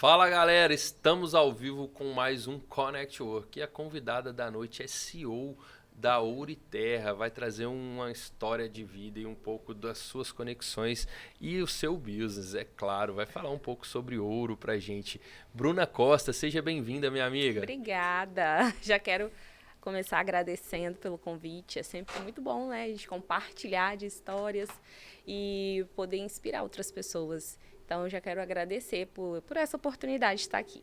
Fala galera, estamos ao vivo com mais um Connect Work e a convidada da noite é CEO da Ouro e Terra, vai trazer uma história de vida e um pouco das suas conexões e o seu business, é claro, vai falar um pouco sobre ouro pra gente. Bruna Costa, seja bem-vinda, minha amiga. Obrigada. Já quero começar agradecendo pelo convite. É sempre muito bom, né, a gente compartilhar de histórias e poder inspirar outras pessoas. Então, eu já quero agradecer por essa oportunidade de estar aqui.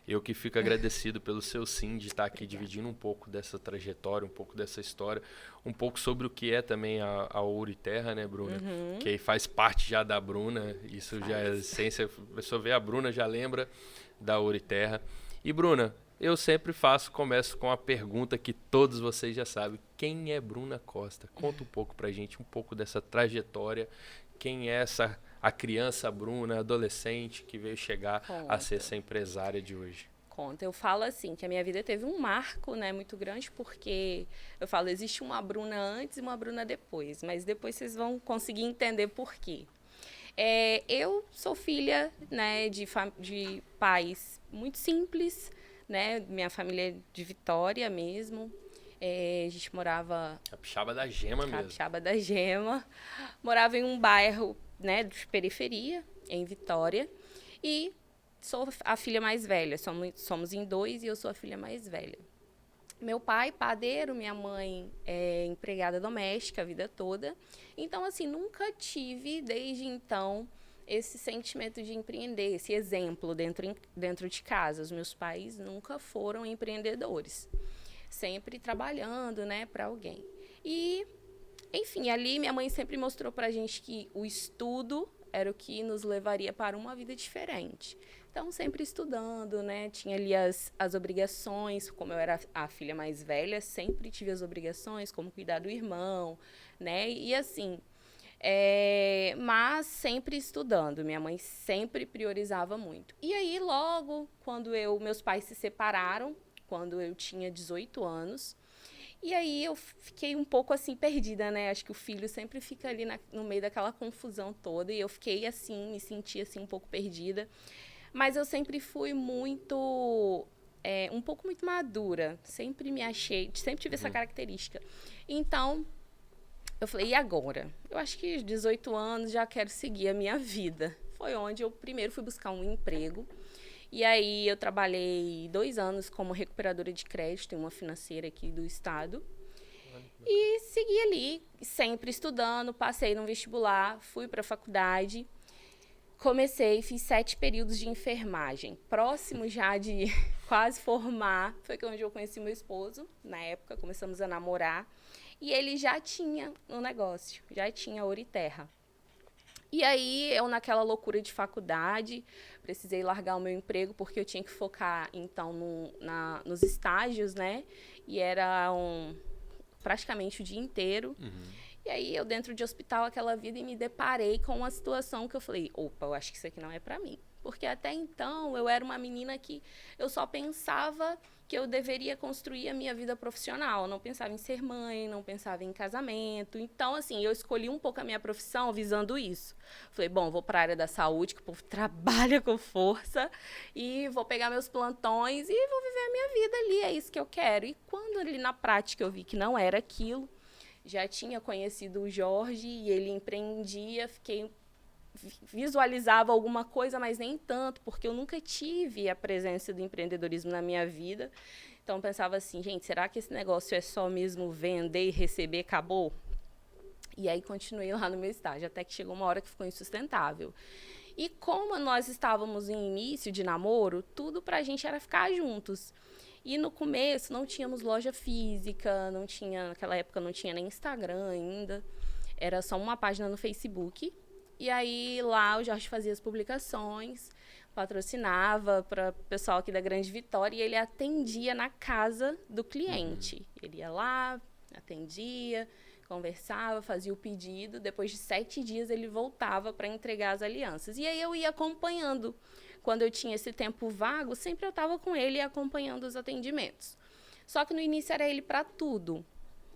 Eu que fico agradecido pelo seu sim de estar aqui Obrigada. dividindo um pouco dessa trajetória, um pouco dessa história, um pouco sobre o que é também a Ouro e Terra, né, Bruna? Uhum, Que faz parte já da Bruna, isso já é a faz. essência. A pessoa vê a Bruna, já lembra da Ouro e Terra. E Bruna, eu sempre começo com a pergunta que todos vocês já sabem. Quem é Bruna Costa? Conta um pouco pra gente, um pouco dessa trajetória. Quem é a criança Bruna, adolescente, que veio chegar a ser Conta. essa empresária de hoje? Conta. Eu falo assim, que a minha vida teve um marco, né, muito grande, porque eu falo, existe uma Bruna antes e uma Bruna depois, mas depois vocês vão conseguir entender por quê. Eu sou filha, né, de pais muito simples, né? Minha família é de Vitória mesmo. A gente morava Capixaba da Gema mesmo. Capixaba da Gema, morava em um bairro, né, de periferia, em Vitória, e sou a filha mais velha. Somos em dois e eu sou a filha mais velha. Meu pai, padeiro, minha mãe é empregada doméstica a vida toda. Então, assim, nunca tive, desde então, esse sentimento de empreender, esse exemplo dentro de casa. Os meus pais nunca foram empreendedores, sempre trabalhando, né, para alguém. E, enfim, ali minha mãe sempre mostrou para a gente que o estudo era o que nos levaria para uma vida diferente. Então, sempre estudando, né? Tinha ali as obrigações, como eu era a filha mais velha, sempre tive as obrigações, como cuidar do irmão, né? E assim, mas sempre estudando. Minha mãe sempre priorizava muito. E aí, logo, quando meus pais se separaram, quando eu tinha 18 anos, e aí eu fiquei um pouco assim perdida, né? Acho que o filho sempre fica ali no meio daquela confusão toda. E eu fiquei assim, me senti assim um pouco perdida. Mas eu sempre fui muito. Um pouco muito madura. Sempre me achei. Sempre tive essa Uhum. característica. Então, eu falei, e agora? Eu acho que aos 18 anos já quero seguir a minha vida. Foi onde eu primeiro fui buscar um emprego. E aí eu trabalhei 2 anos como recuperadora de crédito em uma financeira aqui do estado. Olha que bacana. E segui ali, sempre estudando, passei no vestibular, fui para a faculdade. Comecei, fiz 7 períodos de enfermagem. Próximo já de quase formar, foi onde eu conheci meu esposo. Na época, começamos a namorar. E ele já tinha um negócio, já tinha Ouro e Terra. E aí, eu naquela loucura de faculdade, precisei largar o meu emprego, porque eu tinha que focar, então, nos estágios, né? E era praticamente o dia inteiro. Uhum. E aí, eu dentro de hospital, aquela vida, e me deparei com uma situação que eu falei, opa, eu acho que isso aqui não é pra mim. Porque até então, eu era uma menina que eu só pensava que eu deveria construir a minha vida profissional. Eu não pensava em ser mãe, não pensava em casamento. Então, assim, eu escolhi um pouco a minha profissão visando isso. Falei, bom, vou para a área da saúde, que o povo trabalha com força, e vou pegar meus plantões e vou viver a minha vida ali, é isso que eu quero. E quando ali na prática eu vi que não era aquilo, já tinha conhecido o Jorge e ele empreendia, visualizava alguma coisa, mas nem tanto, porque eu nunca tive a presença do empreendedorismo na minha vida. Então, eu pensava assim, gente, será que esse negócio é só mesmo vender e receber, acabou? E aí, continuei lá no meu estágio, até que chegou uma hora que ficou insustentável. E como nós estávamos em início de namoro, tudo pra gente era ficar juntos. E no começo não tínhamos loja física, não tinha, naquela época não tinha nem Instagram ainda, era só uma página no Facebook. E aí lá o Jorge fazia as publicações, patrocinava para o pessoal aqui da Grande Vitória e ele atendia na casa do Uhum. cliente. Ele ia lá, atendia, conversava, fazia o pedido. Depois de 7 dias ele voltava para entregar as alianças. E aí eu ia acompanhando. Quando eu tinha esse tempo vago, sempre eu estava com ele acompanhando os atendimentos. Só que no início era ele para tudo.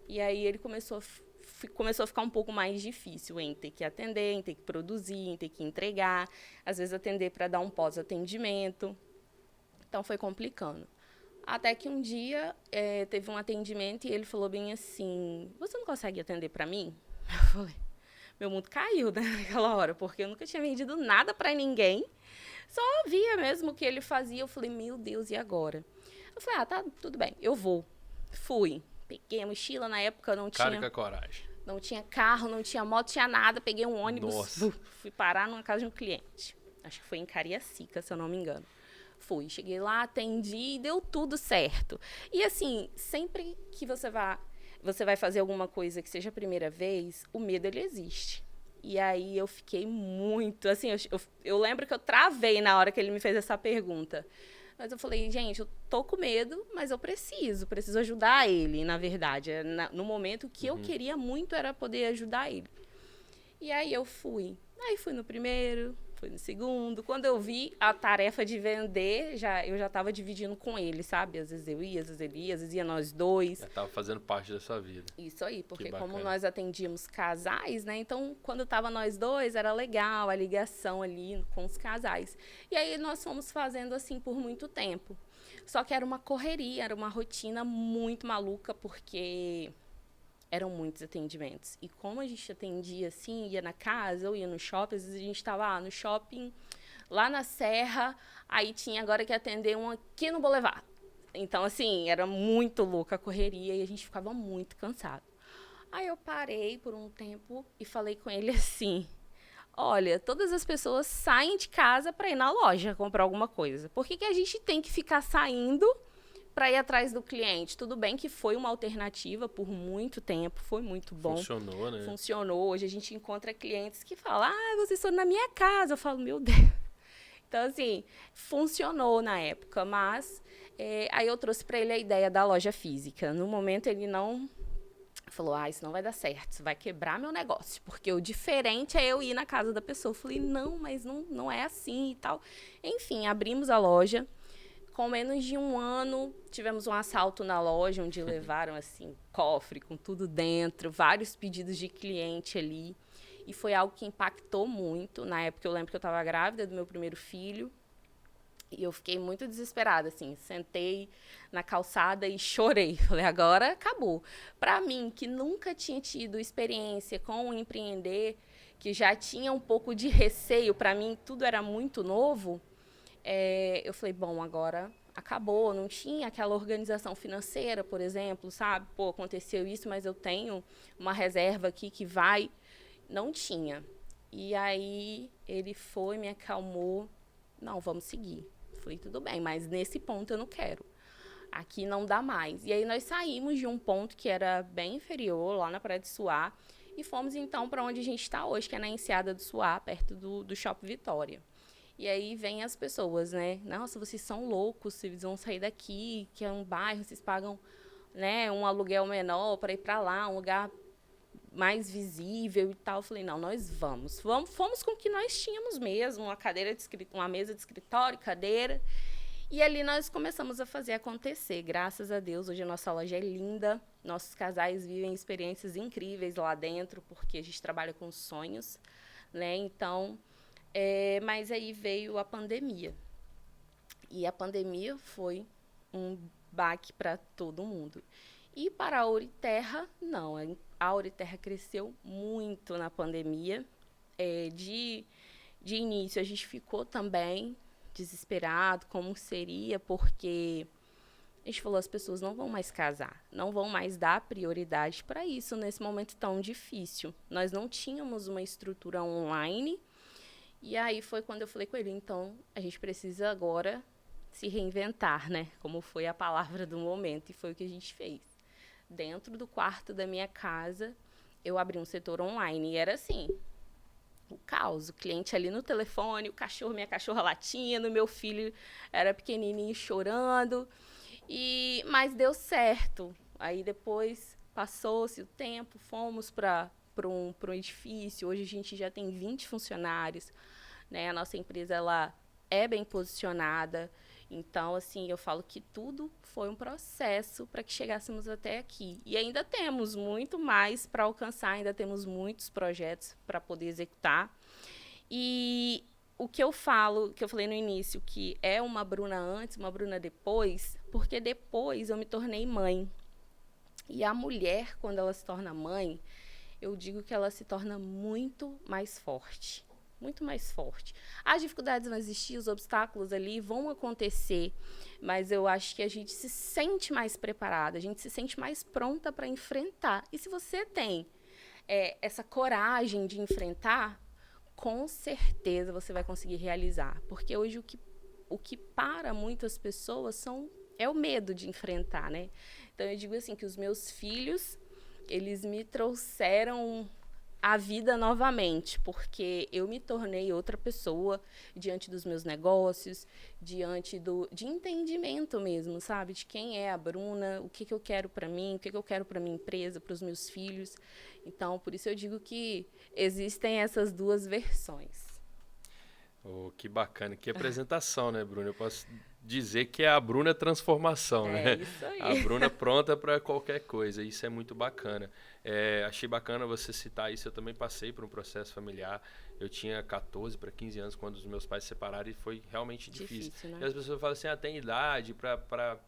E aí ele começou a começou a ficar um pouco mais difícil em ter que atender, em ter que produzir, em ter que entregar, às vezes atender para dar um pós-atendimento. Então, foi complicando. Até que um dia, teve um atendimento e ele falou bem assim, você não consegue atender para mim? Eu falei, meu mundo caiu, né, naquela hora, porque eu nunca tinha vendido nada para ninguém. Só via mesmo o que ele fazia. Eu falei, meu Deus, e agora? Eu falei, tá, tudo bem, eu vou. Fui. Peguei a mochila, na época Cara, coragem. não tinha carro, não tinha moto, tinha nada. Peguei um ônibus, fui parar numa casa de um cliente. Acho que foi em Cariacica, se eu não me engano. Fui, cheguei lá, atendi e deu tudo certo. E assim, sempre que você vai fazer alguma coisa que seja a primeira vez, o medo, ele existe. E aí eu fiquei muito, assim, eu lembro que eu travei na hora que ele me fez essa pergunta. Mas eu falei, gente, eu tô com medo, mas eu preciso ajudar ele, na verdade. No momento, o que eu queria muito era poder ajudar ele. E aí eu fui. Aí fui no primeiro, fui no segundo. Quando eu vi a tarefa de vender, eu já estava dividindo com ele, sabe? Às vezes eu ia, às vezes ele ia, às vezes ia nós dois. Já estava fazendo parte da sua vida. Isso aí, porque como nós atendíamos casais, né? Então, quando estava nós dois, era legal a ligação ali com os casais. E aí nós fomos fazendo assim por muito tempo. Só que era uma correria, era uma rotina muito maluca, porque eram muitos atendimentos. E como a gente atendia assim, ia na casa ou ia no shopping, às vezes a gente estava no shopping, lá na Serra, aí tinha agora que atender um aqui no Boulevard. Então, assim, era muito louca a correria e a gente ficava muito cansado. Aí eu parei por um tempo e falei com ele assim, olha, todas as pessoas saem de casa para ir na loja comprar alguma coisa. Por que a gente tem que ficar saindo para ir atrás do cliente? Tudo bem que foi uma alternativa por muito tempo, foi muito bom. Funcionou, né? Funcionou. Hoje a gente encontra clientes que falam, vocês estão na minha casa. Eu falo, meu Deus. Então, assim, funcionou na época, mas aí eu trouxe para ele a ideia da loja física. No momento, ele não falou, isso não vai dar certo, isso vai quebrar meu negócio, porque o diferente é eu ir na casa da pessoa. Eu falei, não, mas não é assim e tal. Enfim, abrimos a loja. Com menos de um ano, tivemos um assalto na loja, onde levaram, assim, cofre com tudo dentro, vários pedidos de cliente ali. E foi algo que impactou muito. Na época, eu lembro que eu estava grávida do meu primeiro filho. E eu fiquei muito desesperada, assim. Sentei na calçada e chorei. Falei, agora acabou. Para mim, que nunca tinha tido experiência com o empreender, que já tinha um pouco de receio, para mim tudo era muito novo, eu falei, bom, agora acabou. Não tinha aquela organização financeira, por exemplo, sabe? Pô, aconteceu isso, mas eu tenho uma reserva aqui que vai... Não tinha. E aí ele foi, me acalmou. Não, vamos seguir. Falei, tudo bem, mas nesse ponto eu não quero. Aqui não dá mais. E aí nós saímos de um ponto que era bem inferior, lá na Praia de Suá, e fomos então para onde a gente está hoje, que é na Enseada do Suá, perto do Shopping Vitória. E aí vem as pessoas, né? Nossa, vocês são loucos, vocês vão sair daqui, que é um bairro, vocês pagam, né, um aluguel menor para ir para lá, um lugar mais visível e tal. Eu falei, não, nós vamos. Fomos com o que nós tínhamos mesmo, uma mesa de escritório, cadeira. E ali nós começamos a fazer acontecer. Graças a Deus, hoje a nossa loja é linda. Nossos casais vivem experiências incríveis lá dentro, porque a gente trabalha com sonhos, né? Então, mas aí veio a pandemia. E a pandemia foi um baque para todo mundo. E para a Ouriterra, não. A Ouriterra cresceu muito na pandemia. De início, a gente ficou também desesperado, como seria, porque a gente falou, as pessoas não vão mais casar, não vão mais dar prioridade para isso nesse momento tão difícil. Nós não tínhamos uma estrutura online, e aí foi quando eu falei com ele, então, a gente precisa agora se reinventar, né? Como foi a palavra do momento, e foi o que a gente fez. Dentro do quarto da minha casa, eu abri um setor online, e era assim, o caos, o cliente ali no telefone, minha cachorra latindo, meu filho era pequenininho chorando, mas deu certo. Aí depois passou-se o tempo, fomos para um edifício, hoje a gente já tem 20 funcionários, né? A nossa empresa ela é bem posicionada, Então, assim, eu falo que tudo foi um processo para que chegássemos até aqui. E ainda temos muito mais para alcançar, ainda temos muitos projetos para poder executar. E o que eu falo, que eu falei no início, que é uma Bruna antes, uma Bruna depois, porque depois eu me tornei mãe. E a mulher, quando ela se torna mãe, eu digo que ela se torna muito mais forte. Muito mais forte. As dificuldades vão existir, os obstáculos ali vão acontecer, mas eu acho que a gente se sente mais preparada, a gente se sente mais pronta para enfrentar. E se você tem essa coragem de enfrentar, com certeza você vai conseguir realizar. Porque hoje o que para muitas pessoas é o medo de enfrentar, né? Então eu digo assim que os meus filhos, eles me trouxeram a vida novamente, porque eu me tornei outra pessoa diante dos meus negócios, diante de entendimento mesmo, sabe? De quem é a Bruna, o que eu quero para mim, o que eu quero para minha empresa, para os meus filhos. Então, por isso eu digo que existem essas duas versões. Oh, que bacana, que apresentação, né, Bruna? Eu posso dizer que é a Bruna transformação, né? Isso aí. A Bruna pronta para qualquer coisa, isso é muito bacana. Achei bacana você citar isso, eu também passei por um processo familiar. Eu tinha 14 para 15 anos quando os meus pais se separaram e foi realmente difícil. Né? E as pessoas falam assim, tem idade para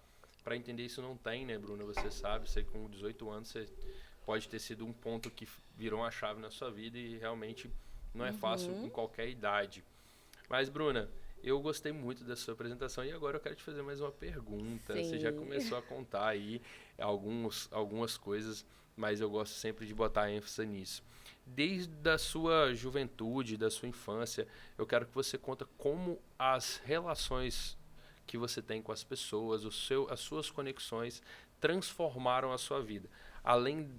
entender isso? Não tem, né, Bruna? Você sabe, você com 18 anos, você pode ter sido um ponto que virou uma chave na sua vida e realmente não é fácil em qualquer idade. Mas, Bruna, eu gostei muito da sua apresentação e agora eu quero te fazer mais uma pergunta. Sim. Você já começou a contar aí algumas coisas, mas eu gosto sempre de botar ênfase nisso. Desde a sua juventude, da sua infância, eu quero que você conta como as relações que você tem com as pessoas, as suas conexões transformaram a sua vida. Além,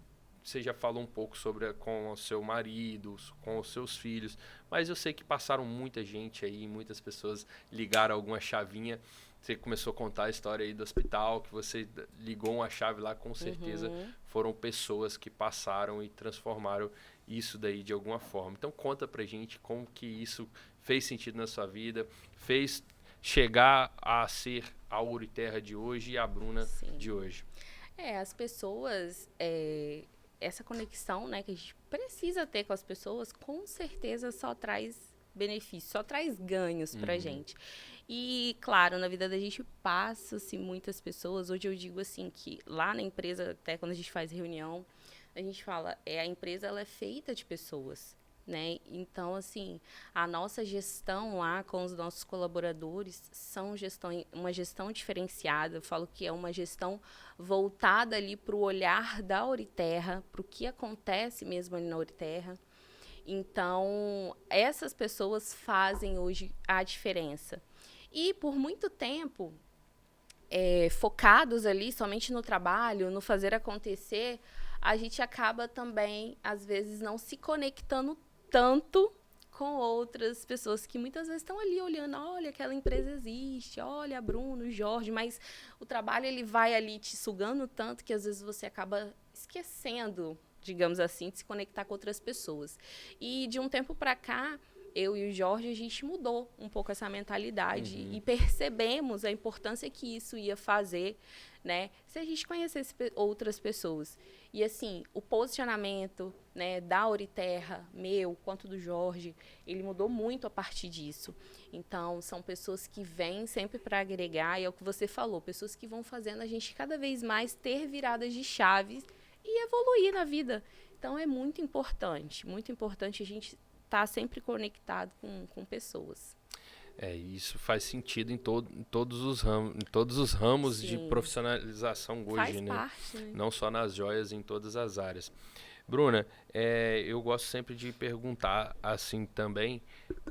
você já falou um pouco com o seu marido, com os seus filhos, mas eu sei que passaram muita gente aí, muitas pessoas ligaram alguma chavinha. Você começou a contar a história aí do hospital, que você ligou uma chave lá, com certeza foram pessoas que passaram e transformaram isso daí de alguma forma. Então conta pra gente como que isso fez sentido na sua vida, fez chegar a ser a Ouro e Terra de hoje e a Bruna de hoje. As pessoas, essa conexão, né, que a gente precisa ter com as pessoas, com certeza só traz benefícios, só traz ganhos pra gente. E, claro, na vida da gente passa-se muitas pessoas. Hoje eu digo assim que lá na empresa, até quando a gente faz reunião, a gente fala, a empresa ela é feita de pessoas, né? Então, assim, a nossa gestão lá com os nossos colaboradores uma gestão diferenciada. Eu falo que é uma gestão voltada ali para o olhar da Ouro e Terra, para o que acontece mesmo ali na Ouro e Terra. Então, essas pessoas fazem hoje a diferença. E por muito tempo, focados ali somente no trabalho, no fazer acontecer, a gente acaba também, às vezes, não se conectando tanto com outras pessoas que muitas vezes estão ali olhando, olha, aquela empresa existe, olha, a Bruno, o Jorge, mas o trabalho ele vai ali te sugando tanto que às vezes você acaba esquecendo, digamos assim, de se conectar com outras pessoas. E de um tempo para cá, eu e o Jorge, a gente mudou um pouco essa mentalidade e percebemos a importância que isso ia fazer, né, se a gente conhecesse outras pessoas. E, assim, o posicionamento, né, da Ouro e Terra, meu, quanto do Jorge, ele mudou muito a partir disso. Então, são pessoas que vêm sempre para agregar, e é o que você falou, pessoas que vão fazendo a gente cada vez mais ter viradas de chaves e evoluir na vida. Então, é muito importante a gente estar sempre conectado com pessoas. Isso faz sentido em todos os ramos Sim. de profissionalização hoje, Faz né? parte, né? Não só nas joias, em todas as áreas. Bruna, eu gosto sempre de perguntar assim também,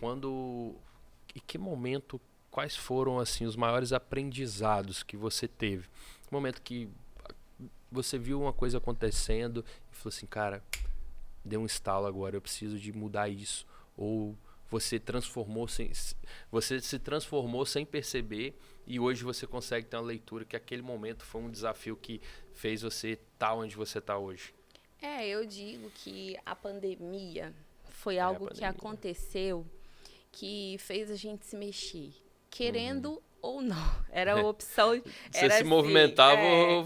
em que momento, quais foram assim os maiores aprendizados que você teve? No momento que você viu uma coisa acontecendo e falou assim, cara, deu um estalo agora, eu preciso de mudar isso, ou você se transformou sem perceber e hoje você consegue ter uma leitura que aquele momento foi um desafio que fez você estar onde você está hoje. Eu digo que a pandemia foi algo que aconteceu que fez a gente se mexer, querendo ou não. Era a opção. Você Era se assim, movimentava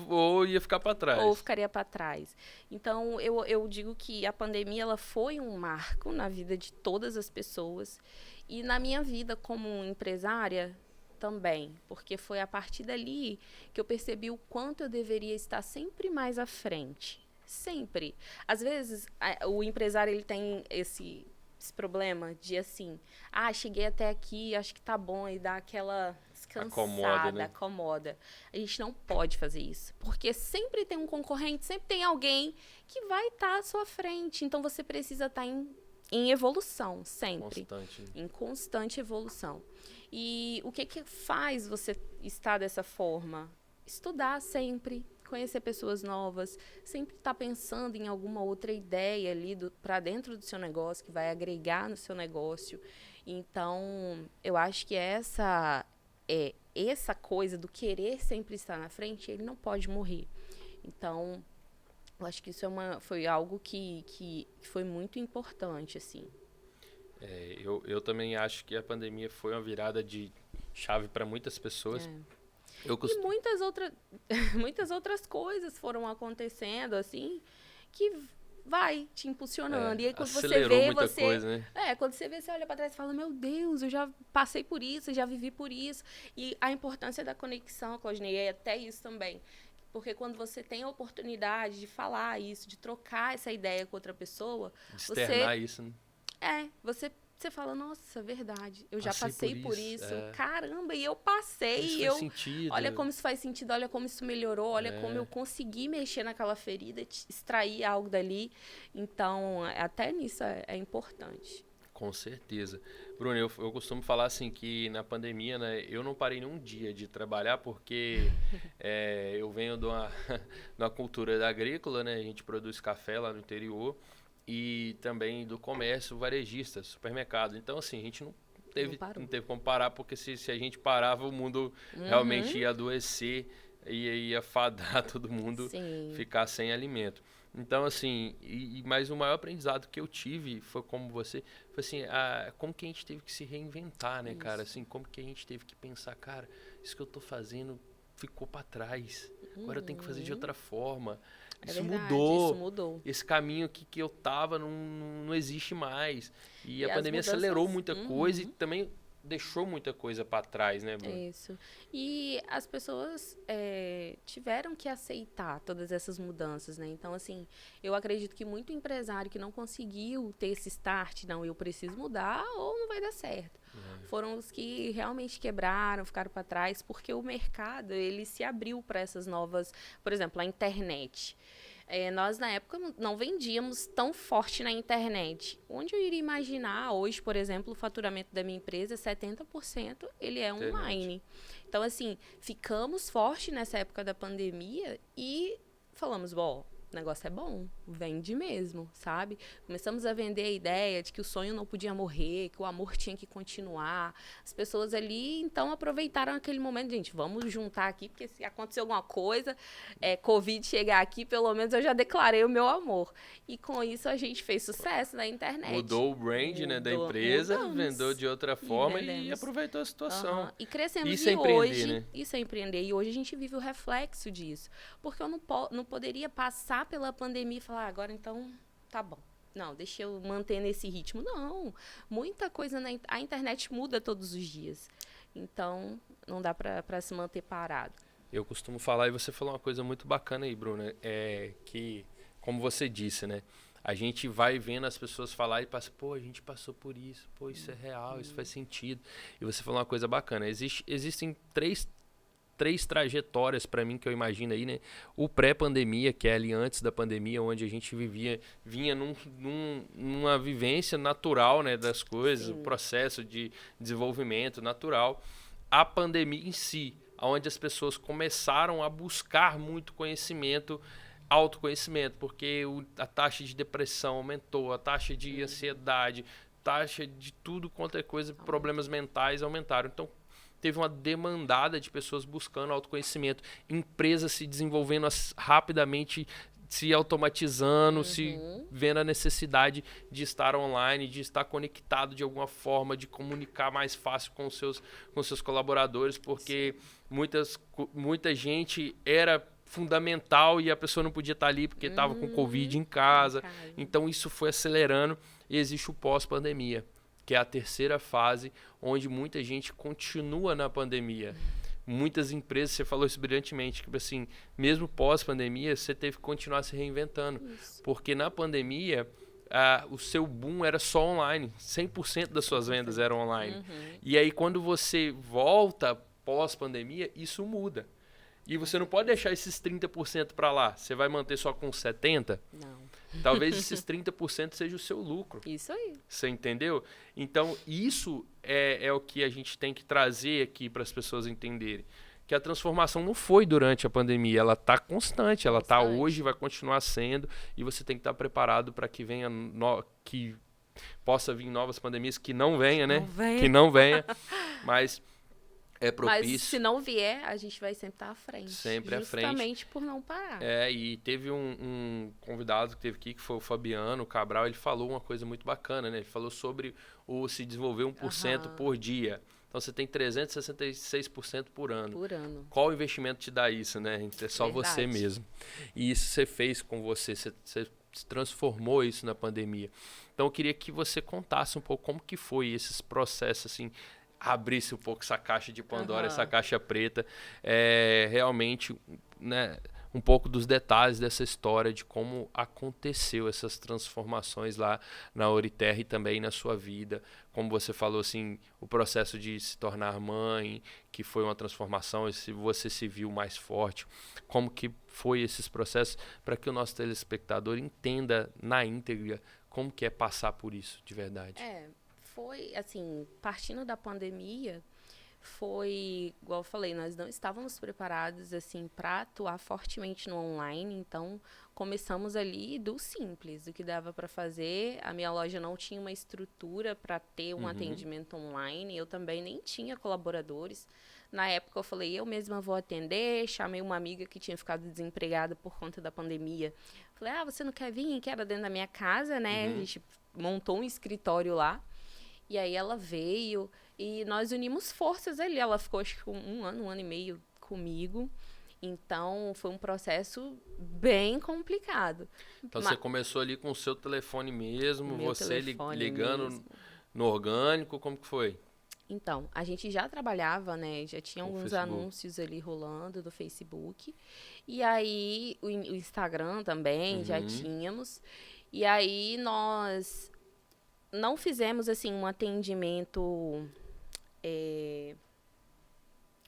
ou ia ficar para trás. ou ficaria para trás. Então, eu digo que a pandemia ela foi um marco na vida de todas as pessoas e na minha vida como empresária também, porque foi a partir dali que eu percebi o quanto eu deveria estar sempre mais à frente. Sempre. Às vezes, o empresário ele tem esse problema de assim, cheguei até aqui, acho que tá bom, e dá aquela descansada, acomoda. A gente não pode fazer isso, porque sempre tem um concorrente, sempre tem alguém que vai estar à sua frente, então você precisa estar em evolução, sempre. Constante. Em constante evolução. E o que faz você estar dessa forma? Estudar sempre, conhecer pessoas novas, sempre estar pensando em alguma outra ideia ali para dentro do seu negócio, que vai agregar no seu negócio. Então, eu acho que essa coisa do querer sempre estar na frente, ele não pode morrer. Então, eu acho que isso foi algo que foi muito importante, assim. Eu também acho que a pandemia foi uma virada de chave para muitas pessoas. E muitas outras coisas foram acontecendo, assim, que vai te impulsionando. E aí, quando você vê, coisa, né? Quando você vê, você olha para trás e fala, meu Deus, eu já passei por isso, eu já vivi por isso. E a importância da conexão, Claudinei, é até isso também. Porque quando você tem a oportunidade de falar isso, de trocar essa ideia com outra pessoa... De externar isso, né? Você fala, nossa, verdade, eu já passei por isso. É. Caramba, e eu passei. Isso faz sentido. Olha como isso faz sentido, olha como isso melhorou, olha como eu consegui mexer naquela ferida, extrair algo dali. Então, até nisso é importante. Com certeza. Bruno, eu costumo falar assim que na pandemia, né, eu não parei nenhum dia de trabalhar porque eu venho de uma cultura agrícola, né? A gente produz café lá no interior. E também do comércio varejista, supermercado. Então, assim, a gente não teve como parar, porque se a gente parava, o mundo realmente ia adoecer e ia fadar todo mundo ficar sem alimento. Então, assim, mas o maior aprendizado que eu tive foi como você, foi assim, como que a gente teve que se reinventar, né, cara? Assim, como que a gente teve que pensar, cara, isso que eu tô fazendo ficou para trás. Agora eu tenho que fazer de outra forma. Isso mudou. Esse caminho que eu tava não existe mais. E a pandemia acelerou muita coisa e também deixou muita coisa para trás, né, Bruno? Isso. E as pessoas tiveram que aceitar todas essas mudanças, né? Então, assim, eu acredito que muito empresário que não conseguiu ter esse start, não, eu preciso mudar ou não vai dar certo. Foram os que realmente quebraram, ficaram para trás, porque o mercado, ele se abriu para essas novas... Por exemplo, a internet. Nós, na época, não vendíamos tão forte na internet. Onde eu iria imaginar, hoje, por exemplo, o faturamento da minha empresa, 70% ele é online. Então, assim, ficamos forte nessa época da pandemia e falamos, bom, o negócio é bom, vende mesmo, sabe? Começamos a vender a ideia de que o sonho não podia morrer, que o amor tinha que continuar. As pessoas ali, então, aproveitaram aquele momento, gente, vamos juntar aqui, porque se acontecer alguma coisa, Covid chegar aqui, pelo menos eu já declarei o meu amor. E com isso a gente fez sucesso na internet. Mudou o brand, né, da empresa, vendeu de outra forma e aproveitou a situação. E crescemos. Isso é empreender, né? Isso é empreender. E hoje a gente vive o reflexo disso. Porque eu não poderia passar pela pandemia e falar, agora então tá bom. Não, deixa eu manter nesse ritmo. Não, muita coisa a internet muda todos os dias. Então, não dá para se manter parado. Eu costumo falar, e você falou uma coisa muito bacana aí, Bruna, que, como você disse, né? A gente vai vendo as pessoas falar e passa, pô, a gente passou por isso, pô, isso é real, isso faz sentido. E você falou uma coisa bacana, existem três trajetórias para mim que eu imagino aí, né? O pré-pandemia, que é ali antes da pandemia, onde a gente vinha numa vivência natural, né, das coisas, o processo de desenvolvimento natural. A pandemia em si, onde as pessoas começaram a buscar muito conhecimento, autoconhecimento, porque a taxa de depressão aumentou, a taxa de ansiedade, taxa de tudo quanto é coisa, problemas mentais aumentaram. Então, teve uma demandada de pessoas buscando autoconhecimento, empresas se desenvolvendo rapidamente, se automatizando, se vendo a necessidade de estar online, de estar conectado de alguma forma, de comunicar mais fácil com seus colaboradores, porque muita gente era fundamental e a pessoa não podia estar ali porque estava com Covid em casa. Então isso foi acelerando e existe o pós-pandemia, que é a terceira fase, onde muita gente continua na pandemia. Muitas empresas, você falou isso brilhantemente, que assim, mesmo pós-pandemia, você teve que continuar se reinventando. Isso. Porque na pandemia, o seu boom era só online. 100% das suas vendas eram online. E aí, quando você volta pós-pandemia, isso muda. E você não pode deixar esses 30% para lá. Você vai manter só com 70%? Não. Talvez esses 30% seja o seu lucro. Isso aí. Você entendeu? Então, isso é o que a gente tem que trazer aqui para as pessoas entenderem. Que a transformação não foi durante a pandemia, ela está constante, ela está hoje, vai continuar sendo, e você tem que estar preparado para que venha que possa vir novas pandemias, que não venha, né? Que não venha, mas é propício. Mas se não vier, a gente vai sempre estar à frente. Sempre à frente. Justamente por não parar. E teve um convidado que teve aqui, que foi o Fabiano Cabral, ele falou uma coisa muito bacana, né? Ele falou sobre o se desenvolver 1% por dia. Então, você tem 366% por ano. Por ano. Qual investimento te dá isso, né? É só você mesmo. E isso você fez com você transformou isso na pandemia. Então, eu queria que você contasse um pouco como que foi esses processos, assim, abrisse um pouco essa caixa de Pandora, essa caixa preta, realmente, né, um pouco dos detalhes dessa história de como aconteceu essas transformações lá na Ouriterra e também na sua vida, como você falou, assim, o processo de se tornar mãe, que foi uma transformação, e se você se viu mais forte, como que foi esses processos, para que o nosso telespectador entenda na íntegra como que é passar por isso de verdade. Foi, assim, partindo da pandemia, foi, igual eu falei, nós não estávamos preparados, assim, para atuar fortemente no online, então começamos ali do simples, do que dava para fazer. A minha loja não tinha uma estrutura para ter um atendimento online, eu também nem tinha colaboradores. Na época eu falei, eu mesma vou atender, chamei uma amiga que tinha ficado desempregada por conta da pandemia. Falei, você não quer vir? Que era dentro da minha casa, né? A gente montou um escritório lá. E aí ela veio e nós unimos forças ali. Ela ficou, acho que um ano e meio comigo. Então, foi um processo bem complicado. Então, você começou ali com o seu telefone mesmo, você ligando no orgânico, como que foi? Então, a gente já trabalhava, né? Já tinha alguns anúncios ali rolando do Facebook. E aí, o Instagram também, já tínhamos. E aí, nós não fizemos, assim, um atendimento,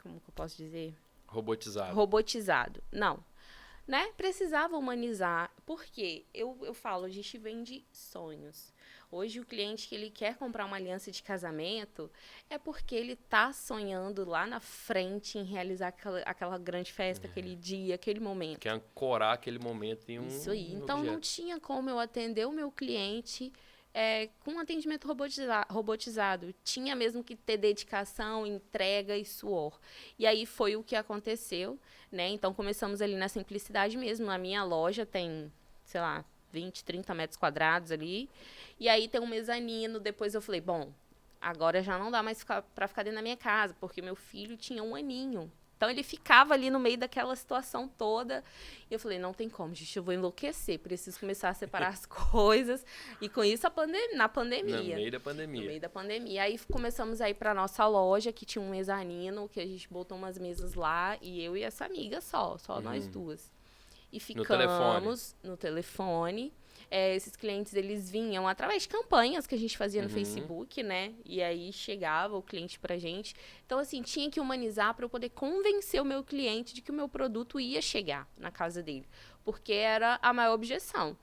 como que eu posso dizer? Robotizado. Não. Né? Precisava humanizar. Por quê? Eu falo, a gente vende sonhos. Hoje, o cliente que ele quer comprar uma aliança de casamento é porque ele está sonhando lá na frente em realizar aquela grande festa, aquele dia, aquele momento. Quer ancorar aquele momento em um Isso aí. Um então, objeto. não tinha como eu atender o meu cliente com um atendimento robotizado. Tinha mesmo que ter dedicação, entrega e suor. E aí foi o que aconteceu, né? Então, começamos ali na simplicidade mesmo. A minha loja tem, sei lá, 20, 30 metros quadrados ali. E aí tem um mezanino. Depois eu falei, bom, agora já não dá mais para ficar dentro da minha casa, porque meu filho tinha 1 aninho. Então, ele ficava ali no meio daquela situação toda. E eu falei, não tem como, gente, eu vou enlouquecer. Preciso começar a separar as coisas. E com isso, na pandemia. No meio da pandemia. No meio da pandemia. Aí, começamos a ir para nossa loja, que tinha um mezanino, que a gente botou umas mesas lá. E eu e essa amiga só nós duas. E ficamos no telefone. Esses clientes, eles vinham através de campanhas que a gente fazia no Facebook, né? E aí chegava o cliente pra gente. Então, assim, tinha que humanizar para eu poder convencer o meu cliente de que o meu produto ia chegar na casa dele. Porque era a maior objeção.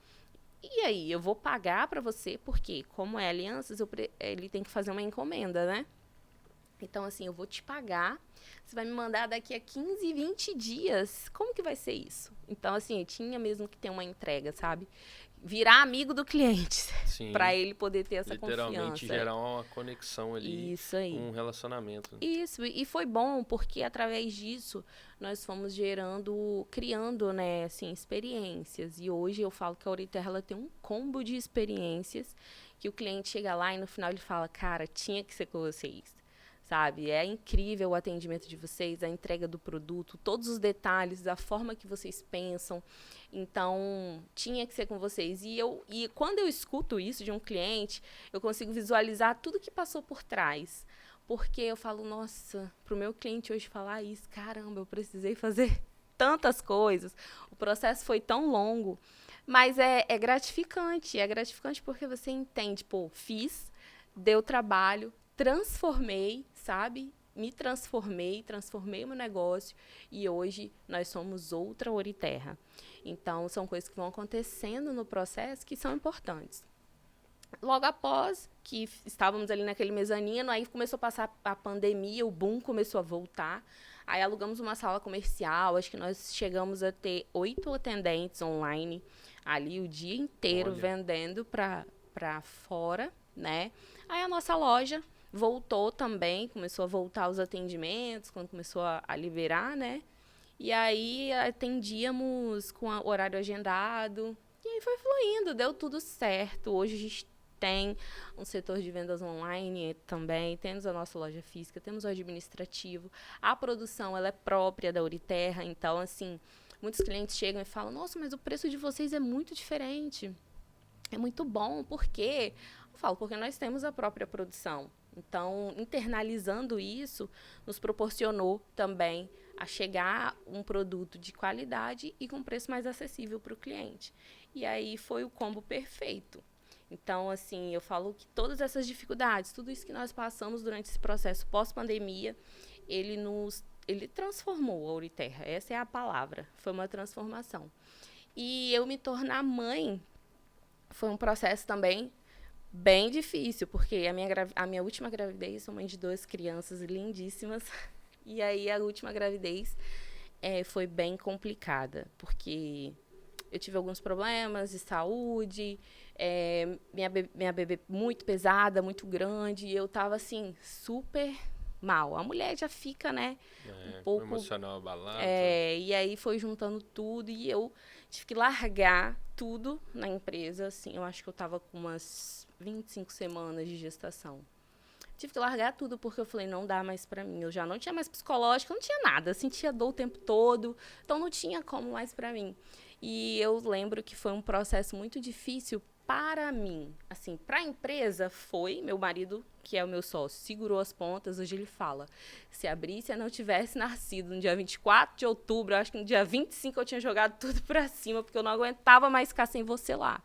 E aí, eu vou pagar para você, porque como é alianças, ele tem que fazer uma encomenda, né? Então, assim, eu vou te pagar, você vai me mandar daqui a 15, 20 dias. Como que vai ser isso? Então, assim, eu tinha mesmo que ter uma entrega, sabe? virar amigo do cliente, Sim. para ele poder ter essa Literalmente confiança. gerar uma conexão ali, Isso aí. um relacionamento. Isso, e foi bom porque através disso nós fomos criando, né, assim, experiências. E hoje eu falo que a Ouriterra ela tem um combo de experiências que o cliente chega lá e no final ele fala, cara, tinha que ser com vocês. Sabe? É incrível o atendimento de vocês, a entrega do produto, todos os detalhes, a forma que vocês pensam. Então, tinha que ser com vocês. E quando eu escuto isso de um cliente, eu consigo visualizar tudo que passou por trás. Porque eu falo, nossa, para o meu cliente hoje falar isso, caramba, eu precisei fazer tantas coisas. O processo foi tão longo. Mas é gratificante. É gratificante porque você entende, pô, fiz, deu trabalho, transformei, sabe? Me transformei o meu negócio e hoje nós somos outra Ouriterra. Então, são coisas que vão acontecendo no processo que são importantes. Logo após que estávamos ali naquele mezanino, aí começou a passar a pandemia, o boom começou a voltar. Aí alugamos uma sala comercial, acho que nós chegamos a ter 8 atendentes online ali o dia inteiro. Olha. Vendendo para fora, né? Aí a nossa loja voltou também, começou a voltar os atendimentos, quando começou a liberar, né? E aí atendíamos com o horário agendado. E aí foi fluindo, deu tudo certo. Hoje a gente tem um setor de vendas online também, temos a nossa loja física, temos o administrativo. A produção, ela é própria da Ouriterra, então, assim, muitos clientes chegam e falam, nossa, mas o preço de vocês é muito diferente. É muito bom, por quê? Eu falo, porque nós temos a própria produção. Então, internalizando isso, nos proporcionou também a chegar um produto de qualidade e com preço mais acessível para o cliente. E aí foi o combo perfeito. Então, assim, eu falo que todas essas dificuldades, tudo isso que nós passamos durante esse processo pós-pandemia, ele transformou a Ouriterra. Essa é a palavra. Foi uma transformação. E eu me tornar mãe foi um processo também bem difícil, porque a minha última gravidez, sou mãe de 2 crianças lindíssimas, e aí a última gravidez foi bem complicada, porque eu tive alguns problemas de saúde, minha bebê muito pesada, muito grande, e eu tava assim, super mal. A mulher já fica, né, um pouco emocional abalado. E aí foi juntando tudo e eu tive que largar tudo na empresa, assim, eu acho que eu tava com umas 25 semanas de gestação. Tive que largar tudo porque eu falei, não dá mais pra mim. Eu já não tinha mais psicológico, não tinha nada, eu sentia dor o tempo todo, então não tinha como mais pra mim. E eu lembro que foi um processo muito difícil para mim. Assim, para a empresa foi, meu marido, que é o meu sócio, segurou as pontas. Hoje ele fala, se a Brícia não tivesse nascido no dia 24 de outubro, eu acho que no dia 25 eu tinha jogado tudo para cima, porque eu não aguentava mais ficar sem você lá.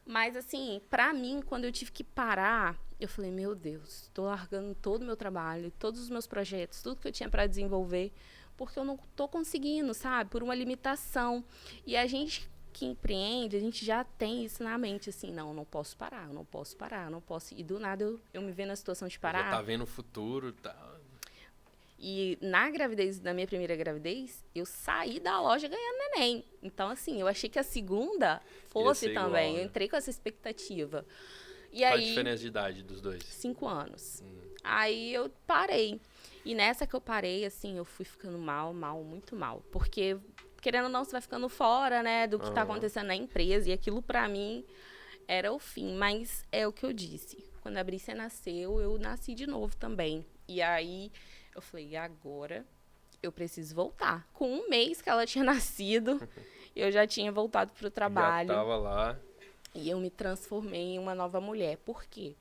Mas, assim, para mim, quando eu tive que parar, eu falei, meu Deus, estou largando todo o meu trabalho, todos os meus projetos, tudo que eu tinha para desenvolver, porque eu não estou conseguindo, sabe? Por uma limitação. E a gente que empreende, a gente já tem isso na mente, assim, não posso parar, não posso parar, não posso. E do nada eu me vejo na situação de parar. Já tá vendo o futuro, tá? E na gravidez, na minha primeira gravidez, eu saí da loja ganhando neném. Então, assim, eu achei que a segunda fosse também. Igual, né? Eu entrei com essa expectativa. E qual aí, a diferença de idade dos dois? 5 anos. Aí eu parei. E nessa que eu parei, assim, eu fui ficando mal, muito mal. Porque, querendo ou não, você vai ficando fora, né, do que tá acontecendo na empresa. E aquilo, pra mim, era o fim. Mas é o que eu disse. Quando a Brícia nasceu, eu nasci de novo também. E aí eu falei, agora eu preciso voltar. Com 1 mês que ela tinha nascido, eu já tinha voltado pro trabalho. Já tava lá. E eu me transformei em uma nova mulher. Por quê?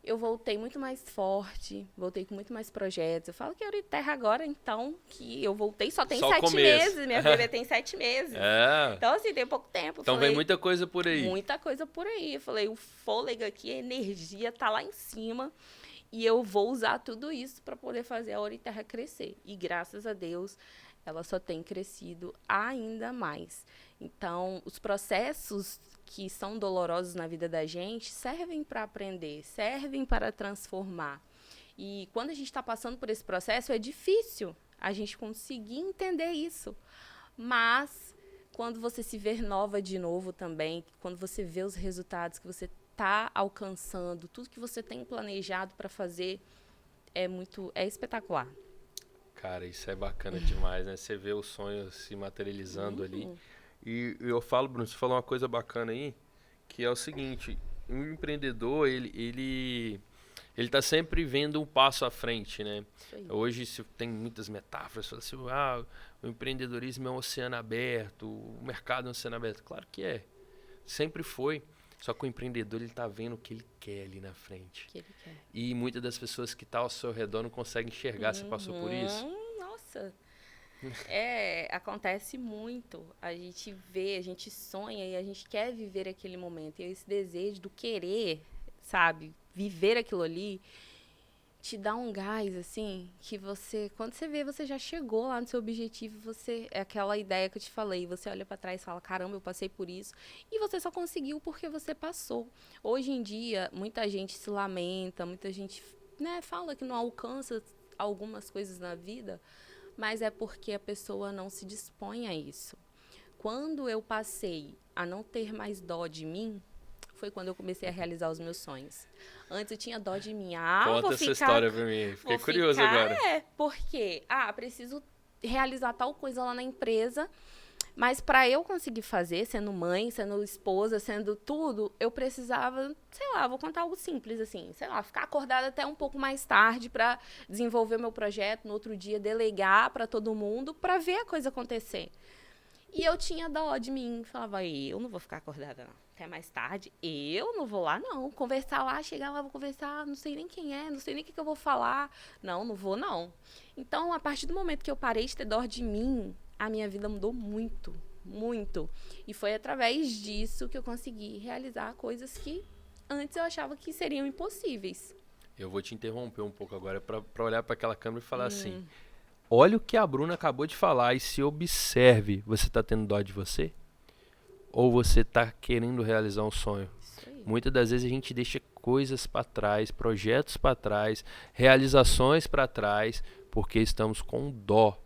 Eu voltei muito mais forte, voltei com muito mais projetos. Eu falo que a Ouriterra agora, então, que eu voltei só tem 7 meses. Minha bebê tem 7 meses. Então, assim, tem pouco tempo. Então vem muita coisa por aí. Muita coisa por aí. Eu falei, o fôlego aqui, a energia tá lá em cima. E eu vou usar tudo isso para poder fazer a Ouriterra crescer. E graças a Deus, ela só tem crescido ainda mais. Então, os processos que são dolorosos na vida da gente servem para aprender, servem para transformar. E quando a gente está passando por esse processo, é difícil a gente conseguir entender isso. Mas, quando você se vê nova de novo também, quando você vê os resultados que você está alcançando, tudo que você tem planejado para fazer, é espetacular. Cara, isso é bacana demais, né? Você vê o sonho se materializando ali. E eu falo, Bruno, você falou uma coisa bacana aí, que é o seguinte, o empreendedor, ele tá sempre vendo um passo à frente, né? Hoje se tem muitas metáforas, fala assim, o empreendedorismo é um oceano aberto, o mercado é um oceano aberto. Claro que é, sempre foi. Só que o empreendedor, ele tá vendo o que ele quer ali na frente. Que ele quer. E muitas das pessoas que estão ao seu redor não conseguem enxergar. Você passou por isso? Nossa, acontece muito. A gente vê, a gente sonha e a gente quer viver aquele momento. E esse desejo do querer, sabe, viver aquilo ali, te dá um gás, assim, que você, quando você vê, você já chegou lá no seu objetivo, é aquela ideia que eu te falei, você olha pra trás e fala, caramba, eu passei por isso, e você só conseguiu porque você passou. Hoje em dia, muita gente se lamenta, muita gente, né, fala que não alcança algumas coisas na vida, mas é porque a pessoa não se dispõe a isso. Quando eu passei a não ter mais dó de mim, foi quando eu comecei a realizar os meus sonhos. Antes eu tinha dó de mim. Conta essa história pra mim. Fiquei curioso agora. Porque, preciso realizar tal coisa lá na empresa, mas para eu conseguir fazer, sendo mãe, sendo esposa, sendo tudo, eu precisava, sei lá, vou contar algo simples assim, sei lá, ficar acordada até um pouco mais tarde para desenvolver o meu projeto, no outro dia delegar para todo mundo, para ver a coisa acontecer. E eu tinha dó de mim, falava, eu não vou ficar acordada não, até mais tarde, eu não vou lá não, conversar lá, chegar lá, vou conversar, não sei nem quem é, não sei nem o que eu vou falar, não vou não. Então, a partir do momento que eu parei de ter dó de mim, a minha vida mudou muito, muito. E foi através disso que eu consegui realizar coisas que antes eu achava que seriam impossíveis. Eu vou te interromper um pouco agora para olhar para aquela câmera e falar assim, olha o que a Bruna acabou de falar e se observe, você está tendo dó de você? Ou você está querendo realizar um sonho? Muitas das vezes a gente deixa coisas para trás, projetos para trás, realizações para trás, porque estamos com dó.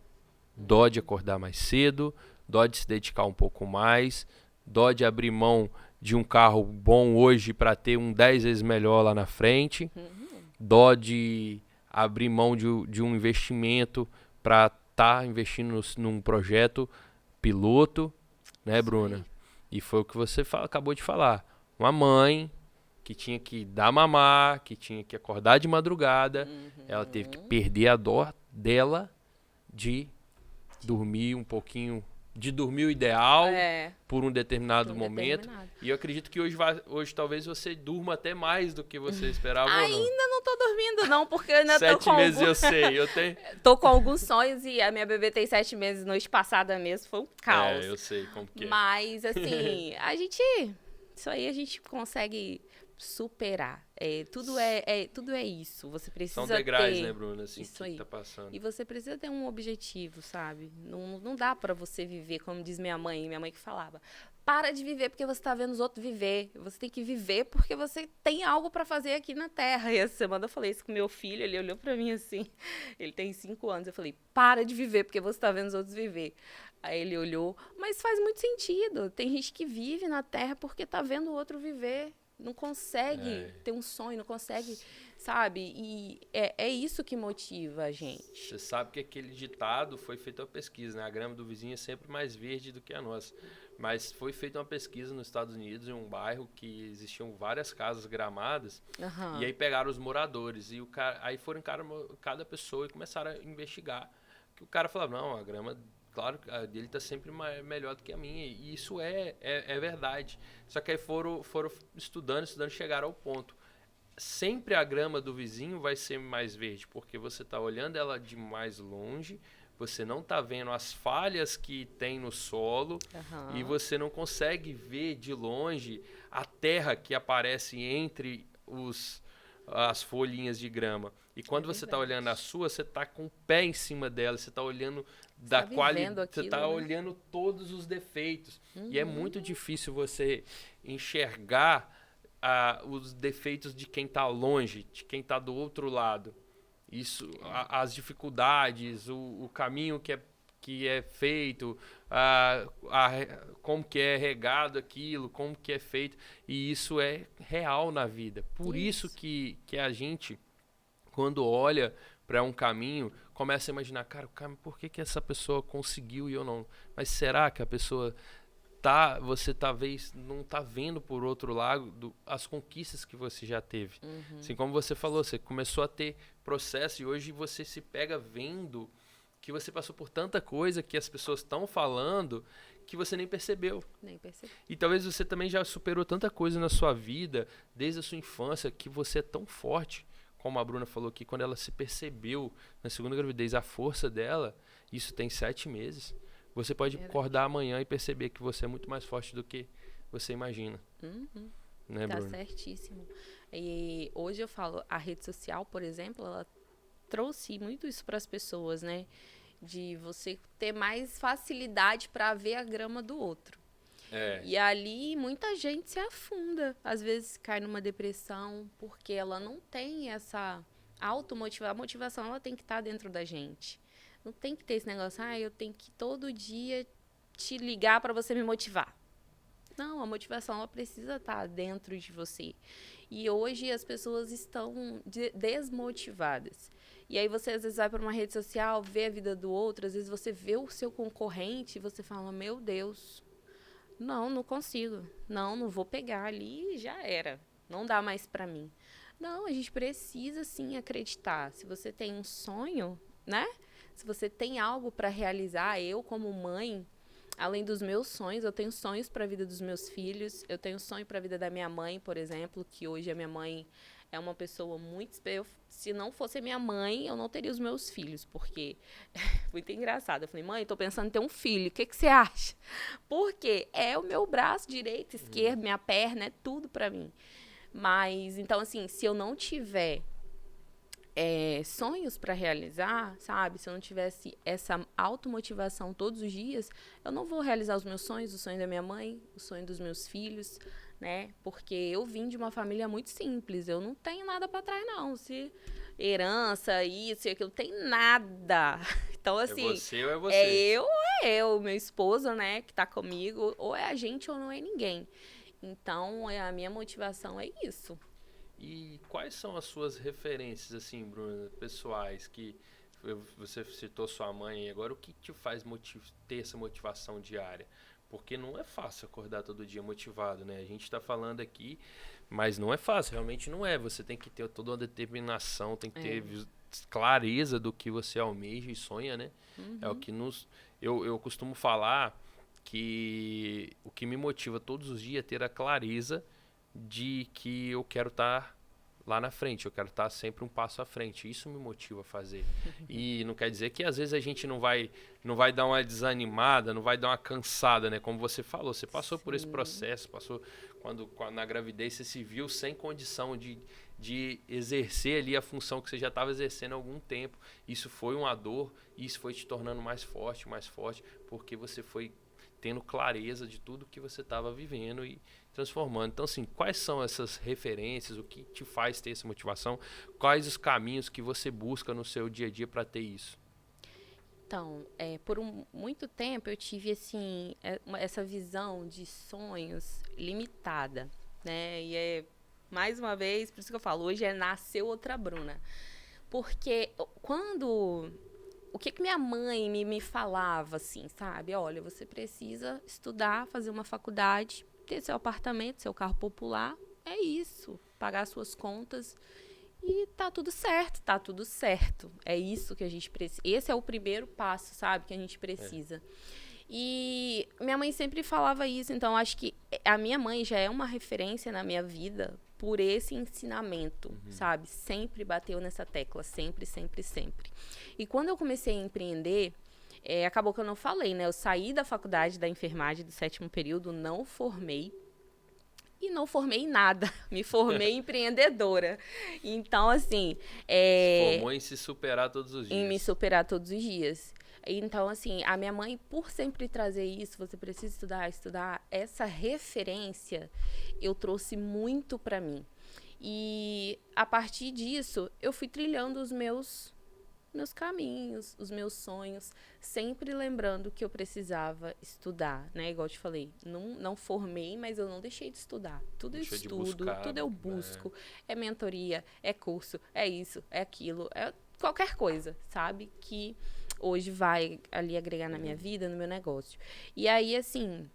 Dó de acordar mais cedo, dó de se dedicar um pouco mais, dó de abrir mão de um carro bom hoje para ter um 10 vezes melhor lá na frente, dó de abrir mão de um investimento para estar investindo num projeto piloto, né, Bruna? E foi o que você acabou de falar. Uma mãe que tinha que dar mamar, que tinha que acordar de madrugada, ela teve que perder a dó dela de dormir um pouquinho, de dormir o ideal por um determinado momento. E eu acredito que hoje talvez você durma até mais do que você esperava. Ainda não tô dormindo não, porque eu ainda 7 meses eu sei, eu tenho... Tô com alguns sonhos e a minha bebê tem 7 meses, noite passada mesmo, foi um caos. Eu sei como que é. Mas, assim, isso aí a gente consegue superar. Tudo é isso. Você precisa São degraus, ter, né, Bruna? Assim, isso que aí. tá passando. E você precisa ter um objetivo, sabe? Não dá pra você viver, como diz minha mãe que falava. Para de viver porque você tá vendo os outros viver. Você tem que viver porque você tem algo pra fazer aqui na Terra. E essa semana eu falei isso com meu filho, ele olhou pra mim assim. Ele tem 5 anos. Eu falei, para de viver porque você tá vendo os outros viver. Aí ele olhou, mas faz muito sentido. Tem gente que vive na Terra porque tá vendo o outro viver. Não consegue ter um sonho, não consegue, sabe? E é isso que motiva a gente. Você sabe que aquele ditado foi feito uma pesquisa, né? A grama do vizinho é sempre mais verde do que a nossa. Mas foi feita uma pesquisa nos Estados Unidos, em um bairro que existiam várias casas gramadas. E aí pegaram os moradores. E aí foram cada pessoa e começaram a investigar. Que o cara falava, não, a grama... Claro, a dele está sempre melhor do que a minha. E isso é verdade. Só que aí foram estudando, chegaram ao ponto. Sempre a grama do vizinho vai ser mais verde, porque você está olhando ela de mais longe, você não está vendo as falhas que tem no solo e você não consegue ver de longe a terra que aparece entre as folhinhas de grama. E quando você está olhando a sua, você está com o pé em cima dela, você está olhando da qualidade, você está olhando todos os defeitos. E é muito difícil você enxergar os defeitos de quem está longe, de quem está do outro lado. Isso, as dificuldades, o caminho que é que é feito, como que é regado aquilo, como que é feito. E isso é real na vida. Por isso que a gente, quando olha para um caminho, começa a imaginar, cara, por que essa pessoa conseguiu e eu não? Mas será que a pessoa você talvez não está vendo por outro lado as conquistas que você já teve? Assim como você falou, você começou a ter processo e hoje você se pega vendo que você passou por tanta coisa que as pessoas estão falando que você nem percebeu. Nem percebi. E talvez você também já superou tanta coisa na sua vida, desde a sua infância, que você é tão forte, como a Bruna falou aqui, quando ela se percebeu na segunda gravidez, a força dela, isso tem 7 meses. Você pode acordar amanhã e perceber que você é muito mais forte do que você imagina. Né, tá Bruna? Certíssimo. E hoje eu falo, a rede social, por exemplo, ela trouxe muito isso para as pessoas, né? De você ter mais facilidade para ver a grama do outro. E ali muita gente se afunda, às vezes cai numa depressão, porque ela não tem essa automotivação. A motivação ela tem que estar dentro da gente. Não tem que ter esse negócio, eu tenho que todo dia te ligar para você me motivar. Não, a motivação ela precisa estar dentro de você. E hoje as pessoas estão desmotivadas. E aí você às vezes vai para uma rede social, vê a vida do outro, às vezes você vê o seu concorrente e você fala, meu Deus, não consigo. Não vou pegar ali e já era. Não dá mais para mim. Não, a gente precisa sim acreditar. Se você tem um sonho, né? Se você tem algo para realizar, eu como mãe, além dos meus sonhos, eu tenho sonhos para a vida dos meus filhos, eu tenho sonho para a vida da minha mãe, por exemplo, que hoje a minha mãe é uma pessoa muito... Se não fosse a minha mãe, eu não teria os meus filhos, porque muito engraçado. Eu falei, mãe, tô pensando em ter um filho, o que você acha? Porque é o meu braço direito, esquerdo, minha perna, é tudo para mim. Mas, então, assim, se eu não tiver sonhos para realizar, sabe? Se eu não tivesse essa automotivação todos os dias, eu não vou realizar os meus sonhos, o sonho da minha mãe, o sonho dos meus filhos, né? Porque eu vim de uma família muito simples, eu não tenho nada para trás, não. Se herança, isso e aquilo, tem nada. Então, assim, É você ou é você? é eu, meu esposo, né, que tá comigo, ou é a gente ou não é ninguém. Então, a minha motivação é isso. E quais são as suas referências, assim, Bruna, pessoais, que você citou sua mãe, e agora o que te faz ter essa motivação diária? Porque não é fácil acordar todo dia motivado, né? A gente está falando aqui, mas não é fácil, realmente não é. Você tem que ter toda uma determinação, tem que ter clareza do que você almeja e sonha, né? É o que eu costumo falar que o que me motiva todos os dias é ter a clareza de que eu quero estar lá na frente, eu quero estar sempre um passo à frente. Isso me motiva a fazer. E não quer dizer que às vezes a gente não vai dar uma desanimada, não vai dar uma cansada, né? Como você falou, você passou por esse processo, quando na gravidez você se viu sem condição de exercer ali a função que você já estava exercendo há algum tempo. Isso foi uma dor, e isso foi te tornando mais forte, porque você foi tendo clareza de tudo que você estava vivendo e transformando. Então, assim, quais são essas referências? O que te faz ter essa motivação? Quais os caminhos que você busca no seu dia a dia para ter isso? Então, por muito tempo eu tive, assim, essa visão de sonhos limitada, né? E mais uma vez, por isso que eu falo, hoje nasceu outra Bruna. Porque o que minha mãe me falava, assim, sabe? Olha, você precisa estudar, fazer uma faculdade, ter seu apartamento, seu carro popular, é isso. Pagar suas contas e tá tudo certo. É isso que a gente precisa. Esse é o primeiro passo, sabe? Que a gente precisa. E minha mãe sempre falava isso, então acho que a minha mãe já é uma referência na minha vida por esse ensinamento, sabe? Sempre bateu nessa tecla, sempre. E quando eu comecei a empreender, acabou que eu não falei, né? Eu saí da faculdade da enfermagem do 7º período, não formei. E não formei em nada. Me formei empreendedora. Então, assim... Se formou em se superar todos os dias. Em me superar todos os dias. Então, assim, a minha mãe, por sempre trazer isso, você precisa estudar, essa referência eu trouxe muito para mim. E a partir disso, eu fui trilhando os meus meus caminhos, os meus sonhos, sempre lembrando que eu precisava estudar, né? Igual eu te falei, não formei, mas eu não deixei de estudar. Tudo eu estudo, tudo eu busco. É mentoria, é curso, é isso, é aquilo, é qualquer coisa, sabe? Que hoje vai ali agregar na minha vida, no meu negócio. E aí, assim,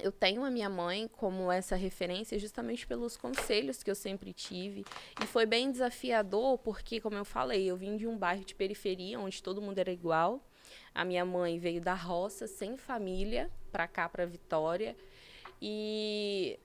eu tenho a minha mãe como essa referência justamente pelos conselhos que eu sempre tive. E foi bem desafiador porque, como eu falei, eu vim de um bairro de periferia, onde todo mundo era igual. A minha mãe veio da roça, sem família, para cá, para Vitória. E,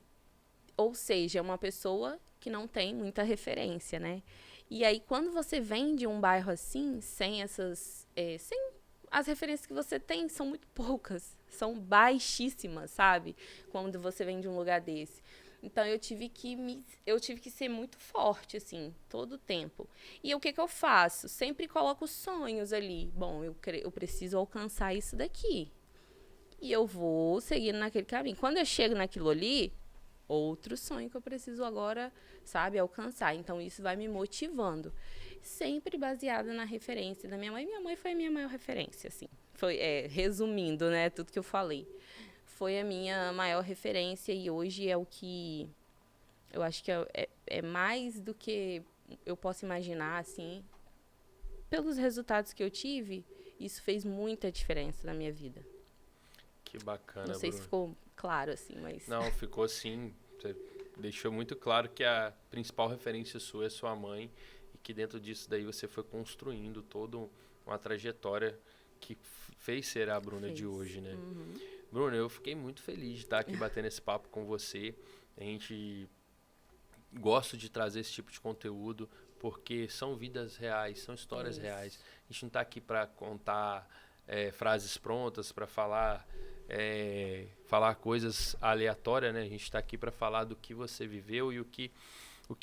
ou seja, é uma pessoa que não tem muita referência, né? E aí, quando você vem de um bairro assim, sem essas... sem as referências que você tem são muito poucas, são baixíssimas, sabe? Quando você vem de um lugar desse. Então, eu tive que ser muito forte, assim, todo o tempo. E o que eu faço? Sempre coloco sonhos ali. Bom, eu preciso alcançar isso daqui. E eu vou seguindo naquele caminho. Quando eu chego naquilo ali, outro sonho que eu preciso agora, sabe, alcançar. Então, isso vai me motivando. Sempre baseada na referência da minha mãe. Minha mãe foi a minha maior referência, assim. Foi, resumindo, né, tudo que eu falei. Foi a minha maior referência e hoje é o que eu acho que é mais do que eu posso imaginar, assim. Pelos resultados que eu tive, isso fez muita diferença na minha vida. Que bacana, Não sei Bruna. se ficou claro, assim, mas... Não, ficou sim. Você deixou muito claro que a principal referência sua é sua mãe e que dentro disso daí você foi construindo toda uma trajetória que fez ser a Bruna de hoje, né? Uhum. Bruna, eu fiquei muito feliz de estar aqui batendo esse papo com você. A gente gosta de trazer esse tipo de conteúdo porque são vidas reais, são histórias reais. A gente não está aqui para contar frases prontas, para falar coisas aleatórias, né? A gente está aqui para falar do que você viveu e o que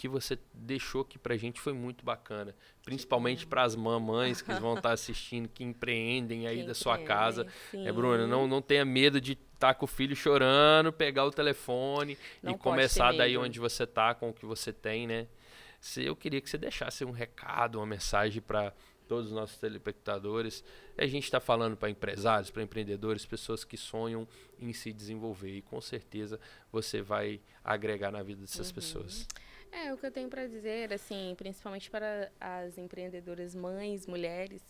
você deixou que pra gente foi muito bacana. Principalmente para as mamães que vão estar assistindo, que empreendem aí da sua casa. Bruna, não tenha medo de estar com o filho chorando, pegar o telefone e começar daí onde você tá, com o que você tem, né? Eu queria que você deixasse um recado, uma mensagem para todos os nossos telespectadores. A gente está falando para empresários, para empreendedores, pessoas que sonham em se desenvolver. E com certeza você vai agregar na vida dessas pessoas. O que eu tenho para dizer, assim, principalmente para as empreendedoras mães, mulheres,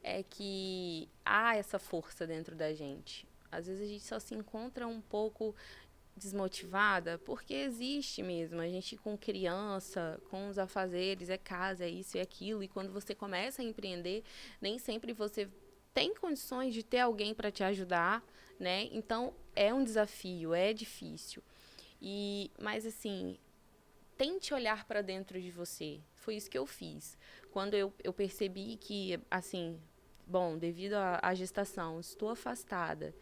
é que há essa força dentro da gente. Às vezes a gente só se encontra um pouco desmotivada, porque existe mesmo. A gente com criança, com os afazeres, é casa, é isso e aquilo. E quando você começa a empreender, nem sempre você tem condições de ter alguém para te ajudar, né? Então, é um desafio, é difícil. Mas, assim... tente olhar para dentro de você. Foi isso que eu fiz. Quando eu percebi que, assim, bom, devido à gestação, estou afastada.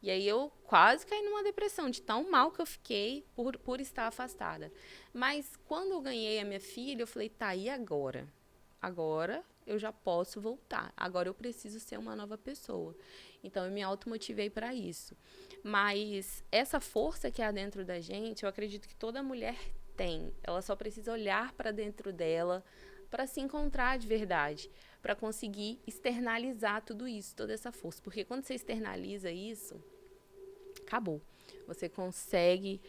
E aí eu quase caí numa depressão, de tão mal que eu fiquei por estar afastada. Mas quando eu ganhei a minha filha, eu falei, tá, e agora? Agora eu já posso voltar. Agora eu preciso ser uma nova pessoa. Então eu me automotivei para isso. Mas essa força que há dentro da gente, eu acredito que toda mulher tem. Ela só precisa olhar para dentro dela para se encontrar de verdade, para conseguir externalizar tudo isso, toda essa força. Porque quando você externaliza isso, acabou. Você consegue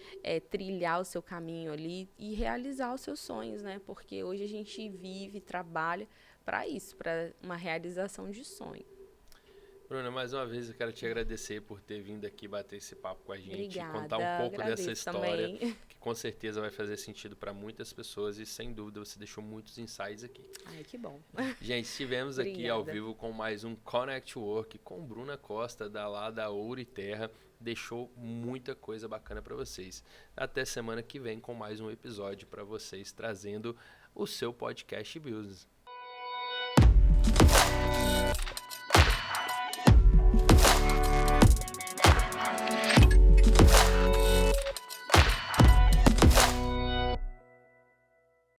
trilhar o seu caminho ali e realizar os seus sonhos, né? Porque hoje a gente vive, trabalha para isso, para uma realização de sonho. Bruna, mais uma vez eu quero te agradecer por ter vindo aqui bater esse papo com a gente. Obrigada, contar um pouco dessa história, também. que com certeza vai fazer sentido para muitas pessoas e sem dúvida você deixou muitos insights aqui. Ai, que bom. Gente, estivemos aqui ao vivo com mais um Connect Work com Bruna Costa, da Ouro e Terra. Deixou muita coisa bacana para vocês. Até semana que vem com mais um episódio para vocês, trazendo o seu podcast business.